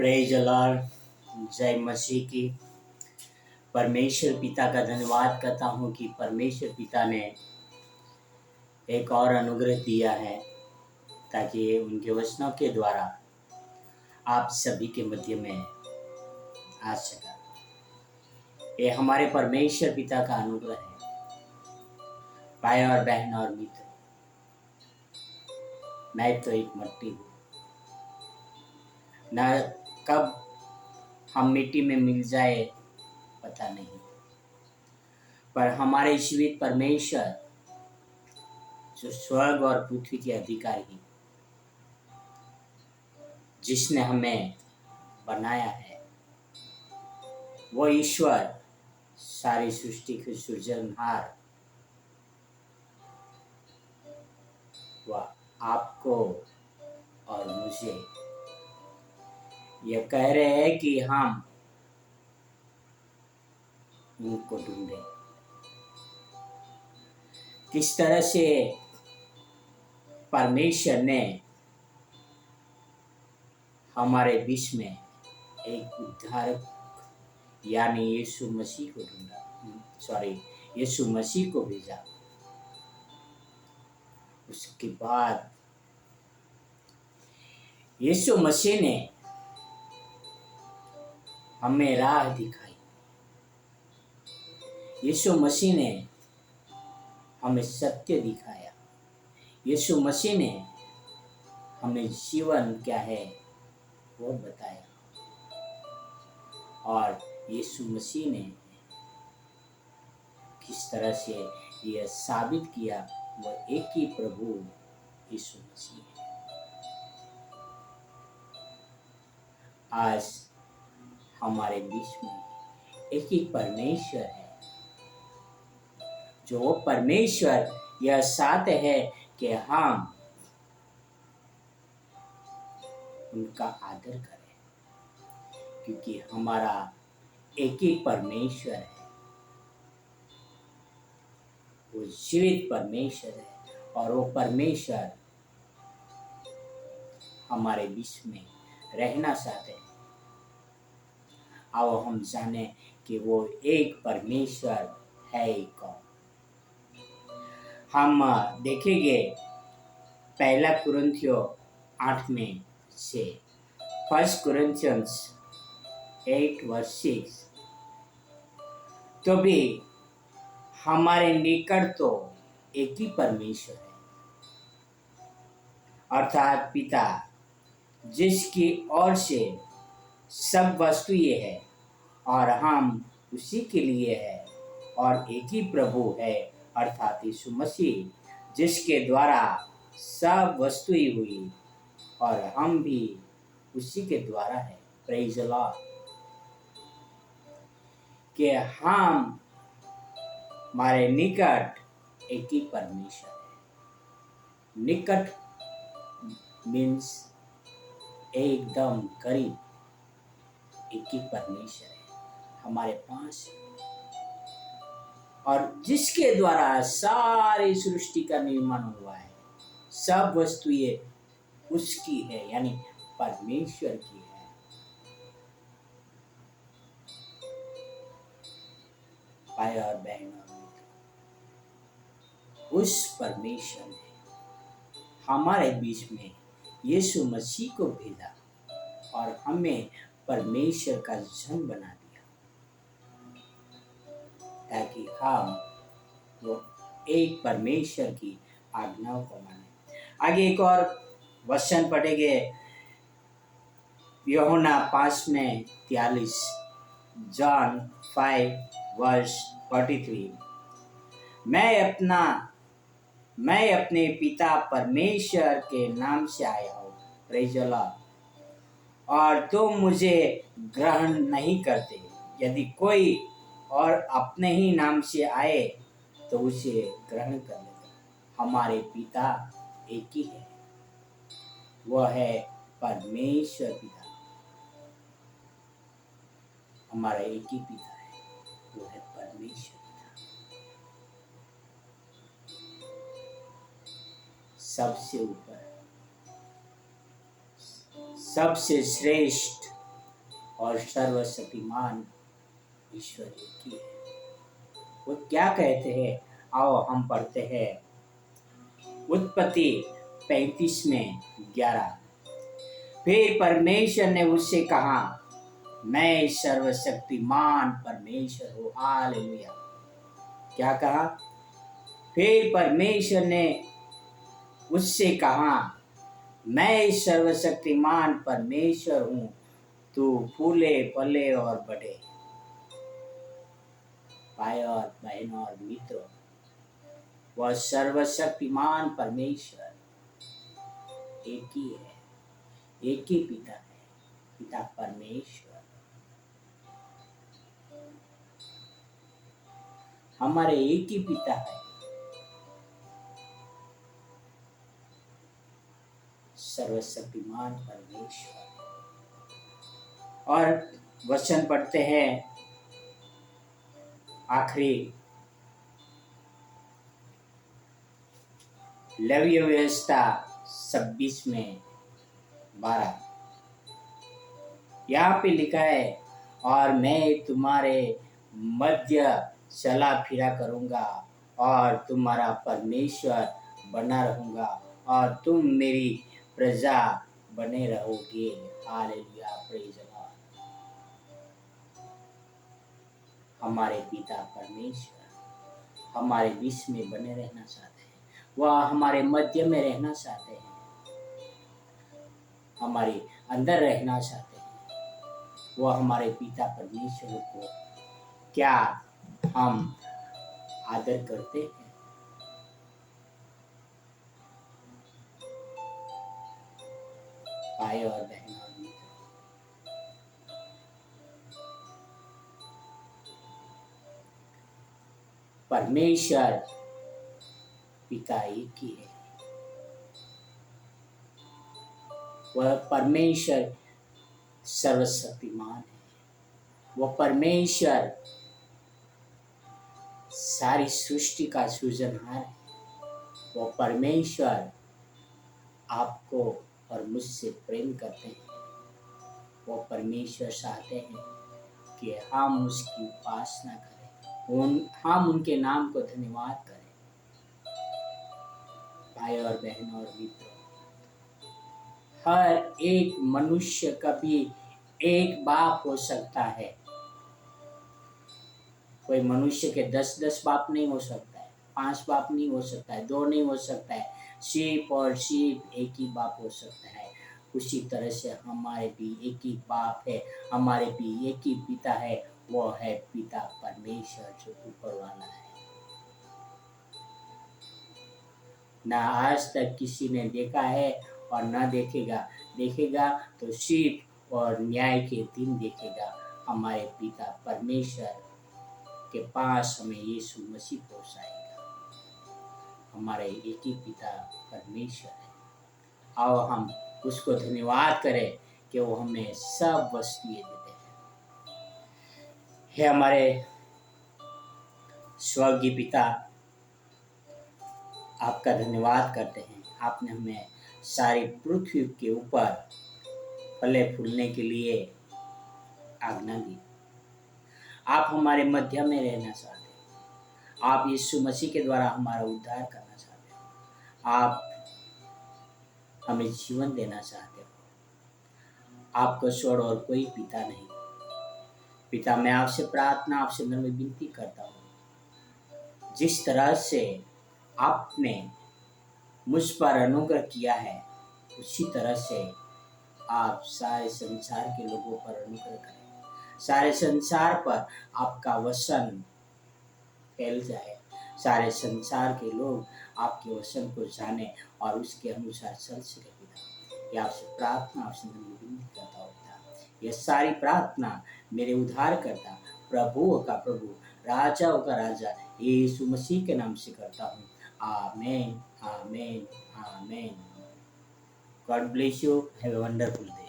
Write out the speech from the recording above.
Praise Lord. जय मसीह की। परमेश्वर पिता का धन्यवाद करता हूँ कि परमेश्वर पिता ने एक और अनुग्रह दिया है ताकि उनके वचनों के द्वारा आप सभी के मध्य में आ सका। ये हमारे परमेश्वर पिता का अनुग्रह है। भाई और बहन और मित्र, मैं तो एक मिट्टी हूँ, न कब हम मिट्टी में मिल जाए पता नहीं, पर हमारे जीवित परमेश्वर जो स्वर्ग और पृथ्वी के अधिकारी, जिसने हमें बनाया है, वो ईश्वर सारी सृष्टि के सृजनहार, वह आपको और मुझे ये कह रहे हैं कि हम उनको ढूंढें। किस तरह से परमेश्वर ने हमारे बीच में एक उद्धारक यानी यीशु मसीह को यीशु मसीह को भेजा। उसके बाद यीशु मसीह ने हमें राह दिखाई। यीशु मसीह ने हमें सत्य दिखाया। यीशु मसीह ने हमें जीवन क्या है वो बताया। और यीशु मसीह ने किस तरह से यह साबित किया वह एक ही प्रभु यीशु मसीह है। आज हमारे बीच में एक ही परमेश्वर है, जो परमेश्वर यह चाहते है कि हम उनका आदर करें, क्योंकि हमारा एक ही परमेश्वर है, वो जीवित परमेश्वर है और वो परमेश्वर हमारे बीच में रहना चाहते हैं। आओ हम जाने कि वो एक परमेश्वर है कौन। हम देखेंगे पहला कुरिन्थियों 8 में से 1 Corinthians 8:6, तो भी हमारे निकट तो एक ही परमेश्वर है, अर्थात पिता, जिसकी ओर से सब वस्तु ये है और हम उसी के लिए है, और एक ही प्रभु है अर्थात यीशु मसीह, जिसके द्वारा सब वस्तु ही हुई और हम भी उसी के द्वारा है। Praise the Lord. कि हम हमारे निकट एक ही परमेश्वर है। निकट मीन्स एकदम करीब एक ही परमेश्वर है हमारे पास, और जिसके द्वारा सारी सृष्टि का निर्माण हुआ है। सब वस्तुएं उसकी है, यानी परमेश्वर की है। भाई और बहन और मित्र, उस परमेश्वर ने हमारे बीच में यीशु मसीह को भेजा और हमें परमेश्वर का जन बना दिया, ताकि हम वो एक परमेश्वर की आज्ञाओं को माने। आगे एक और वचन पढ़ेंगे, यूहन्ना 5:43, John 5:43। मैं अपने पिता परमेश्वर के नाम से आया हूँ, प्रेज द लॉर्ड, और तुम मुझे ग्रहण नहीं करते। यदि कोई और अपने ही नाम से आए तो उसे ग्रहण कर लेते। हमारे पिता एक ही है, वह है परमेश्वर पिता। हमारा एक ही पिता है, वो है परमेश्वर पिता। सबसे ऊपर, सबसे श्रेष्ठ और सर्वशक्तिमान ईश्वर एक ही है। वो क्या कहते हैं, आओ हम पढ़ते हैं उत्पत्ति 35 में 11। फिर परमेश्वर ने उससे कहा, मैं सर्वशक्तिमान परमेश्वर हूँ। हालेलुया। क्या कहा? फिर परमेश्वर ने उससे कहा, मैं सर्वशक्तिमान परमेश्वर हूँ, तू फूले फले और बढ़े। भाई और बहनों और मित्रों, वह सर्वशक्तिमान परमेश्वर एक ही है, एक ही पिता है, पिता परमेश्वर। हमारे एक ही पिता है, सर्वशक्तिमान परमेश्वर। और वचन पढ़ते हैं आखिरी लेवीय व्यवस्था 26 में 12। यहाँ पे लिखा है, और मैं तुम्हारे मध्य चला फिरा करूँगा और तुम्हारा परमेश्वर बना रहूँगा और तुम मेरी प्रजा बने रहोगे। Hallelujah, praise God. हमारे पिता परमेश्वर हमारे बीच में बने रहना चाहते हैं, वह हमारे मध्य में रहना चाहते हैं, हमारे अंदर रहना चाहते हैं। वह हमारे पिता परमेश्वर को क्या हम आदर करते हैं? भाई और बहन और मित्र, परमेश्वर पिता एक ही है। वह परमेश्वर सर्वशक्तिमान है। वह परमेश्वर सारी सृष्टि का सृजनहार है। वह परमेश्वर आपको और मुझसे प्रेम करते हैं। वो परमेश्वर चाहते हैं कि हम उसकी उपासना करें, हम उनके नाम को धन्यवाद करें। भाई और बहनों और मित्रों, हर एक मनुष्य कभी एक बाप हो सकता है। कोई मनुष्य के 10 बाप नहीं हो सकता है, 5 बाप नहीं हो सकता है, 2 नहीं हो सकता है। सिर्फ और सिर्फ एक ही बाप हो सकता है। उसी तरह से हमारे भी एक ही बाप है, हमारे भी एक ही पिता है, वो है पिता परमेश्वर जो ऊपर वाला है। ना आज तक किसी ने देखा है और ना देखेगा तो सिर्फ और न्याय के दिन देखेगा। हमारे पिता परमेश्वर के पास हमें यीशु मसीह पहुंचाएगा। हमारे एक ही पिता परमेश्वर है। आओ हम उसको धन्यवाद करें कि वो हमें सब वस्तुएं देते हैं। हे हमारे स्वर्गीय पिता, आपका धन्यवाद करते हैं। आपने हमें सारी पृथ्वी के ऊपर फले फूलने के लिए आज्ञा दी। आप हमारे मध्य में रहना चाहते हैं। आप यीशु मसीह के द्वारा हमारा उद्धार करना चाहते हो। आप हमें जीवन देना चाहते हो। आपको छोड़ और कोई पिता नहीं। पिता, मैं आपसे प्रार्थना, आपसे मैं विनती करता हूँ, जिस तरह से आपने मुझ पर अनुग्रह किया है, उसी तरह से आप सारे संसार के लोगों पर अनुग्रह करें। सारे संसार पर आपका वचन फैल जाए। सारे संसार के लोग आपके वचन को जाने और उसके अनुसार चल सके। पिता, ये आपसे प्रार्थना, आपसे मैं विनती करता हूँ। यह सारी प्रार्थना मेरे उद्धारकर्ता, प्रभुओं का प्रभु, राजाओं का राजा यीशु मसीह के नाम से करता हूँ। आमीन, आमीन, आमीन। God bless you. Have a wonderful day.